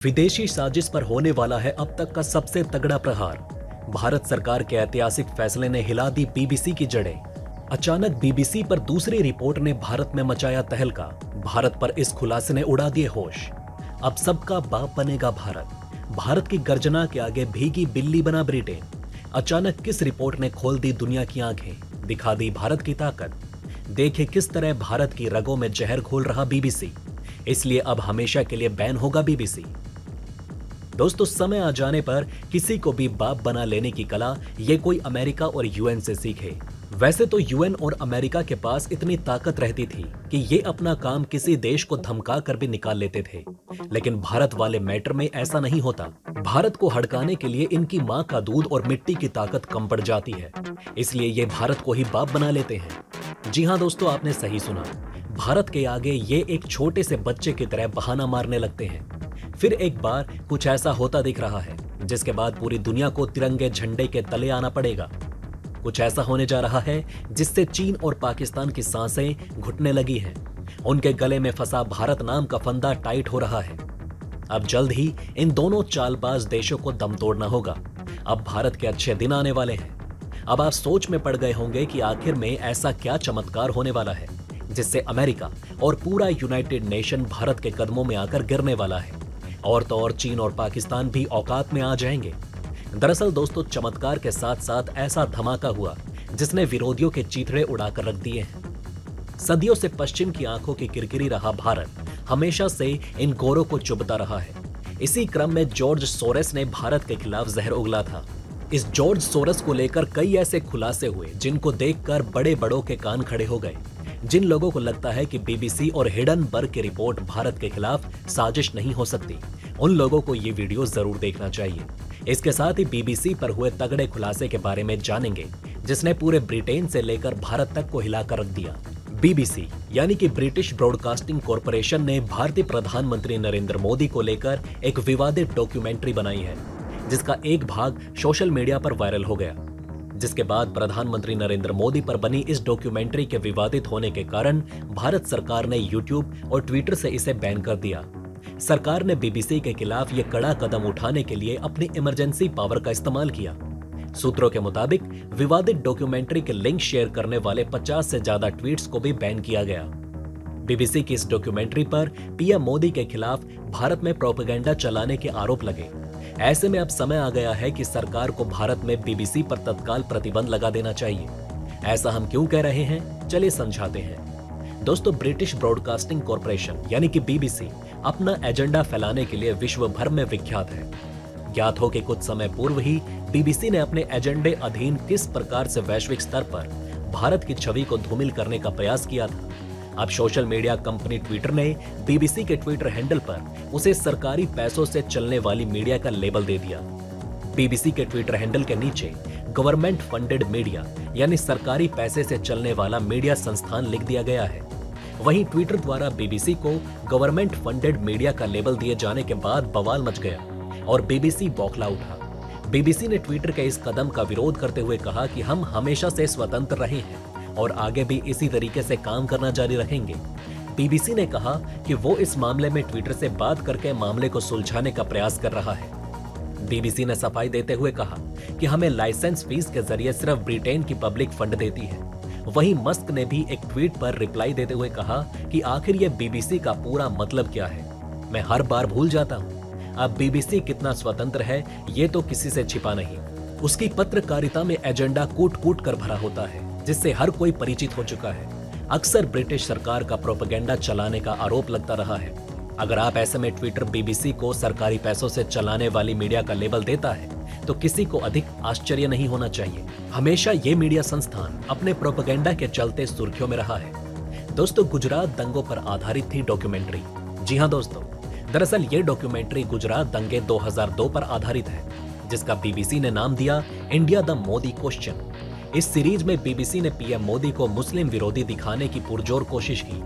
विदेशी साजिश पर होने वाला है अब तक का सबसे तगड़ा प्रहार। भारत सरकार के ऐतिहासिक फैसले ने हिला दी बीबीसी की जड़ें। अचानक बीबीसी पर दूसरी रिपोर्ट ने भारत में मचाया तहलका। भारत पर इस खुलासे ने उड़ा दिए होश। अब सबका बाप बनेगा भारत। भारत की गर्जना के आगे भीगी बिल्ली बना ब्रिटेन। अचानक किस रिपोर्ट ने खोल दी दुनिया की आंखें, दिखा दी भारत की ताकत। देखे किस तरह भारत की रगों में जहर घोल रहा बीबीसी। इसलिए अब हमेशा के लिए बैन होगा बीबीसी। दोस्तों, समय आ जाने पर किसी को भी बाप बना लेने की कला ये कोई अमेरिका और यूएन से सीखे। वैसे तो यूएन और अमेरिका के पास इतनी ताकत रहती थी कि ये अपना काम किसी देश को धमका कर भी निकाल लेते थे, लेकिन भारत वाले मैटर में ऐसा नहीं होता। भारत को हड़काने के लिए इनकी माँ का दूध और मिट्टी की ताकत कम पड़ जाती है, इसलिए ये भारत को ही बाप बना लेते हैं। जी हाँ दोस्तों, आपने सही सुना। भारत के आगे ये एक छोटे से बच्चे की तरह बहाना मारने लगते हैं। फिर एक बार कुछ ऐसा होता दिख रहा है जिसके बाद पूरी दुनिया को तिरंगे झंडे के तले आना पड़ेगा। कुछ ऐसा होने जा रहा है जिससे चीन और पाकिस्तान की सांसें घुटने लगी हैं। उनके गले में फंसा भारत नाम का फंदा टाइट हो रहा है। अब जल्द ही इन दोनों चालबाज देशों को दम तोड़ना होगा। अब भारत के अच्छे दिन आने वाले हैं। अब आप सोच में पड़ गए होंगे कि आखिर में ऐसा क्या चमत्कार होने वाला है जिससे अमेरिका और पूरा यूनाइटेड नेशन भारत के कदमों में आकर गिरने वाला है। और तो और चीन और पाकिस्तान भी औकात में आ जाएंगे। दरअसल दोस्तों, चमत्कार के साथ साथ ऐसा धमाका हुआ जिसने विरोधियों के चीथड़े उड़ाकर रख दिए हैं। सदियों से पश्चिम की आंखों की किरकिरी रहा भारत हमेशा से इन गोरों को चुभता रहा है। इसी क्रम में जॉर्ज सोरेस ने भारत के खिलाफ जहर उगला था। इस जॉर्ज सोरेस को लेकर कई ऐसे खुलासे हुए जिनको देखकर बड़े बड़ों के कान खड़े हो गए। जिन लोगों को लगता है कि बीबीसी और हिडनबर्ग की रिपोर्ट भारत के खिलाफ साजिश नहीं हो सकती, उन लोगों को ये वीडियो जरूर देखना चाहिए। इसके साथ ही बीबीसी पर हुए तगड़े खुलासे के बारे में जानेंगे जिसने पूरे ब्रिटेन से लेकर भारत तक को हिलाकर रख दिया। बीबीसी यानी कि ब्रिटिश ब्रॉडकास्टिंग कॉरपोरेशन ने भारतीय प्रधानमंत्री नरेंद्र मोदी को लेकर एक विवादित डॉक्यूमेंट्री बनाई है, जिसका एक भाग सोशल मीडिया पर वायरल हो गया। जिसके बाद प्रधानमंत्री नरेंद्र मोदी पर बनी इस डॉक्यूमेंट्री के विवादित होने के कारण भारत सरकार ने यूट्यूब और ट्विटर से इसे बैन कर दिया। सरकार ने बीबीसी के खिलाफ ये कड़ा कदम उठाने के लिए अपनी इमरजेंसी पावर का इस्तेमाल किया। सूत्रों के मुताबिक विवादित डॉक्यूमेंट्री के लिंक शेयर करने वाले 50 से ज्यादा ट्वीट्स को भी बैन किया गया। बीबीसी की इस डॉक्यूमेंट्री पर पीएम मोदी के खिलाफ भारत में प्रोपेगेंडा चलाने के आरोप लगे। ऐसे में अब समय आ गया है कि सरकार को भारत में बीबीसी पर तत्काल प्रतिबंध लगा देना चाहिए। ऐसा हम क्यों कह रहे हैं, चलिए समझाते हैं। दोस्तों, ब्रिटिश ब्रॉडकास्टिंग कॉरपोरेशन यानी कि बीबीसी अपना एजेंडा फैलाने के लिए विश्व भर में विख्यात है। ज्ञात हो कि कुछ समय पूर्व ही बीबीसी ने अपने एजेंडे अधीन किस प्रकार से वैश्विक स्तर पर भारत की छवि को धूमिल करने का प्रयास किया था। अब सोशल मीडिया कंपनी ट्विटर ने बीबीसी के ट्विटर हैंडल पर उसे सरकारी पैसों से चलने वाली मीडिया का लेबल दे दिया। बीबीसी के ट्विटर हैंडल के नीचे गवर्नमेंट फंडेड मीडिया यानी सरकारी पैसे से चलने वाला मीडिया संस्थान लिख दिया गया है। वहीं ट्विटर द्वारा बीबीसी को गवर्नमेंट फंडेड मीडिया का लेबल दिए जाने के बाद बवाल मच गया और बीबीसी बौखला उठा। बीबीसी ने ट्विटर के इस कदम का विरोध करते हुए कहा कि हम हमेशा से स्वतंत्र रहे हैं और आगे भी इसी तरीके से काम करना जारी रखेंगे। बीबीसी ने कहा कि वो इस मामले में ट्विटर से बात करके मामले को सुलझाने का प्रयास कर रहा है। बीबीसी ने सफाई देते हुए कहा कि हमें लाइसेंस फीस के जरिए सिर्फ ब्रिटेन की पब्लिक फंड देती है। वहीं मस्क ने भी एक ट्वीट पर रिप्लाई देते हुए कहा कि आखिर ये बीबीसी का पूरा मतलब क्या है, मैं हर बार भूल जाता हूँ। अब बीबीसी कितना स्वतंत्र है ये तो किसी से छिपा नहीं। उसकी पत्रकारिता में एजेंडा कूट कूट कर भरा होता है जिससे हर कोई परिचित हो चुका है। अक्सर ब्रिटिश सरकार का प्रोपेगेंडा चलाने का आरोप लगता रहा है। अगर आप ऐसे में ट्विटर बीबीसी को सरकारी पैसों से चलाने वाली मीडिया का लेबल देता है तो किसी को अधिक आश्चर्य नहीं होना चाहिए। हमेशा ये मीडिया संस्थान अपने प्रोपेगेंडा के चलते सुर्खियों में रहा है। दोस्तों, गुजरात दंगों पर आधारित थी डॉक्यूमेंट्री। जी हाँ दोस्तों, दरअसल ये डॉक्यूमेंट्री गुजरात दंगे 2002 पर आधारित है, जिसका बीबीसी ने नाम दिया इंडिया द मोदी क्वेश्चन। इस सीरीज में बीबीसी ने पीएम मोदी को मुस्लिम विरोधी दिखाने की पुरजोर कोशिश की।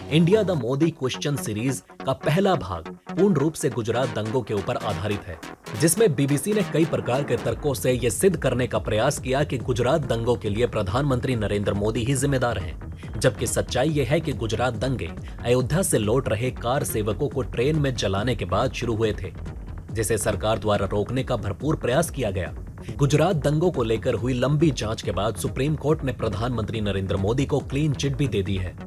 India the Modi question series का पहला भाग पूर्ण रूप से गुजरात दंगों के ऊपर आधारित है, जिसमें बीबीसी ने कई प्रकार के तर्कों से यह सिद्ध करने का प्रयास किया कि गुजरात दंगों के लिए प्रधानमंत्री नरेंद्र मोदी ही जिम्मेदार हैं, जबकि सच्चाई यह है कि गुजरात दंगे अयोध्या से लौट रहे कार सेवकों को ट्रेन में जलाने के बाद शुरू हुए थे, जिसे सरकार द्वारा रोकने का भरपूर प्रयास किया गया। गुजरात दंगों को लेकर हुई लंबी जांच के बाद सुप्रीम कोर्ट ने प्रधानमंत्री नरेंद्र मोदी को क्लीन चिट भी दे दी है,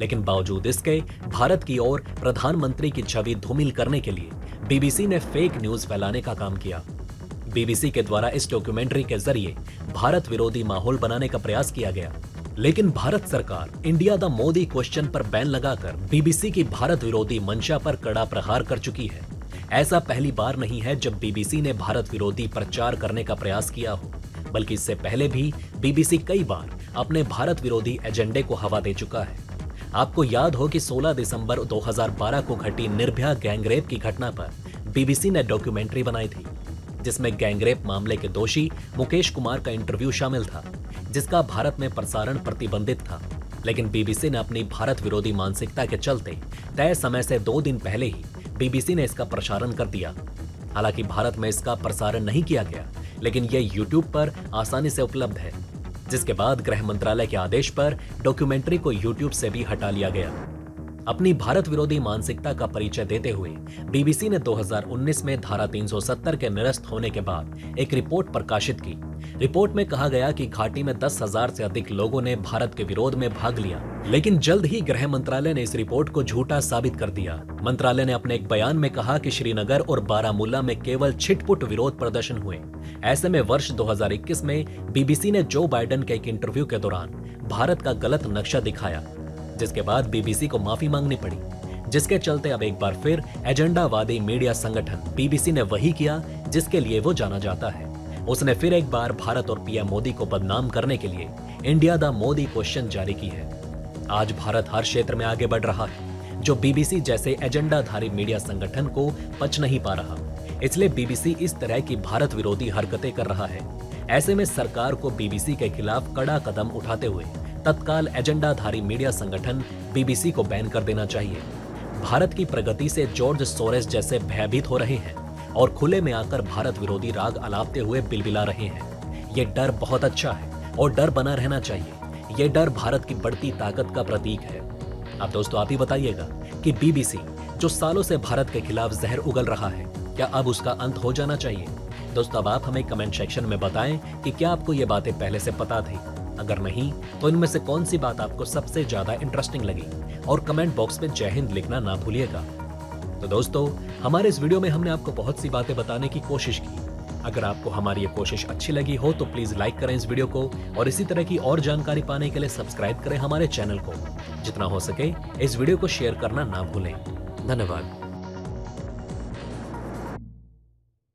लेकिन बावजूद इसके भारत की ओर प्रधानमंत्री की छवि धूमिल करने के लिए बीबीसी ने फेक न्यूज फैलाने का काम किया। बीबीसी के द्वारा इस डॉक्यूमेंट्री के जरिए भारत विरोधी माहौल बनाने का प्रयास किया गया, लेकिन भारत सरकार इंडिया द मोदी क्वेश्चन पर बैन लगाकर बीबीसी की भारत विरोधी मंशा पर कड़ा प्रहार कर चुकी है। ऐसा पहली बार नहीं है जब बीबीसी ने भारत विरोधी प्रचार करने का प्रयास किया हो, बल्कि इससे पहले भी बीबीसी कई बार अपने भारत विरोधी एजेंडे को हवा दे चुका है। आपको याद हो कि 16 दिसंबर 2012 को घटी निर्भया गैंगरेप की घटना पर बीबीसी ने डॉक्यूमेंट्री बनाई थी, जिसमें गैंगरेप मामले के दोषी मुकेश कुमार का इंटरव्यू शामिल था, जिसका भारत में प्रसारण प्रतिबंधित था। लेकिन बीबीसी ने अपनी भारत विरोधी मानसिकता के चलते तय समय से 2 दिन पहले ही बीबीसी ने इसका प्रसारण कर दिया। हालांकि भारत में इसका प्रसारण नहीं किया गया, लेकिन यह यूट्यूब पर आसानी से उपलब्ध है, जिसके बाद गृह मंत्रालय के आदेश पर डॉक्यूमेंट्री को यूट्यूब से भी हटा लिया गया। अपनी भारत विरोधी मानसिकता का परिचय देते हुए बीबीसी ने 2019 में धारा 370 के निरस्त होने के बाद एक रिपोर्ट प्रकाशित की। रिपोर्ट में कहा गया कि घाटी में 10,000 से अधिक लोगों ने भारत के विरोध में भाग लिया, लेकिन जल्द ही गृह मंत्रालय ने इस रिपोर्ट को झूठा साबित कर दिया। मंत्रालय ने अपने एक बयान में कहा कि श्रीनगर और बारामूला में केवल छिटपुट विरोध प्रदर्शन हुए। ऐसे में वर्ष 2021 में बीबीसी ने जो बाइडेन के एक इंटरव्यू के दौरान भारत का गलत नक्शा दिखाया, जिसके बाद बीबीसी को माफी मांगनी पड़ी, जिसके चलते अब एक बार फिर एजेंडावादी मीडिया संगठन बीबीसी ने वही किया जिसके लिए वो जाना जाता है। उसने फिर एक बार भारत और पीएम मोदी को बदनाम करने के लिए इंडिया द मोदी क्वेश्चन जारी की है। आज भारत हर क्षेत्र में आगे बढ़ रहा है, जो बीबीसी जैसे एजेंडाधारी मीडिया संगठन को पच नहीं पा रहा। इसलिए बीबीसी इस तरह की भारत विरोधी हरकतें कर रहा है। ऐसे में सरकार को बीबीसी के खिलाफ कड़ा कदम उठाते हुए तत्काल एजेंडाधारी मीडिया संगठन बीबीसी को बैन कर देना चाहिए। भारत की प्रगति से जॉर्ज सोरेस जैसे भयभीत हो रहे हैं और खुले में आकर भारत विरोधी राग अलापते हुए बिलबिला रहे हैं। ये डर बहुत अच्छा है और डर बना रहना चाहिए। ये डर भारत की बढ़ती ताकत का प्रतीक है। अब दोस्तों आप ही बताइएगा कि बीबीसी जो सालों से भारत के खिलाफ जहर उगल रहा है, क्या अब उसका अंत हो जाना चाहिए? दोस्तों अब आप हमें कमेंट सेक्शन में बताएं कि क्या आपको ये बातें पहले से पता थी। अगर नहीं तो इनमें से कौन सी बात आपको सबसे ज्यादा इंटरेस्टिंग लगी, और कमेंट बॉक्स में जय हिंद लिखना ना भूलिएगा। तो दोस्तों हमारे इस वीडियो में हमने आपको बहुत सी बातें बताने की कोशिश की। अगर आपको हमारी ये कोशिश अच्छी लगी हो तो प्लीज लाइक करें इस वीडियो को, और इसी तरह की और जानकारी पाने के लिए सब्सक्राइब करें हमारे चैनल को। जितना हो सके इस वीडियो को शेयर करना ना भूलें। धन्यवाद।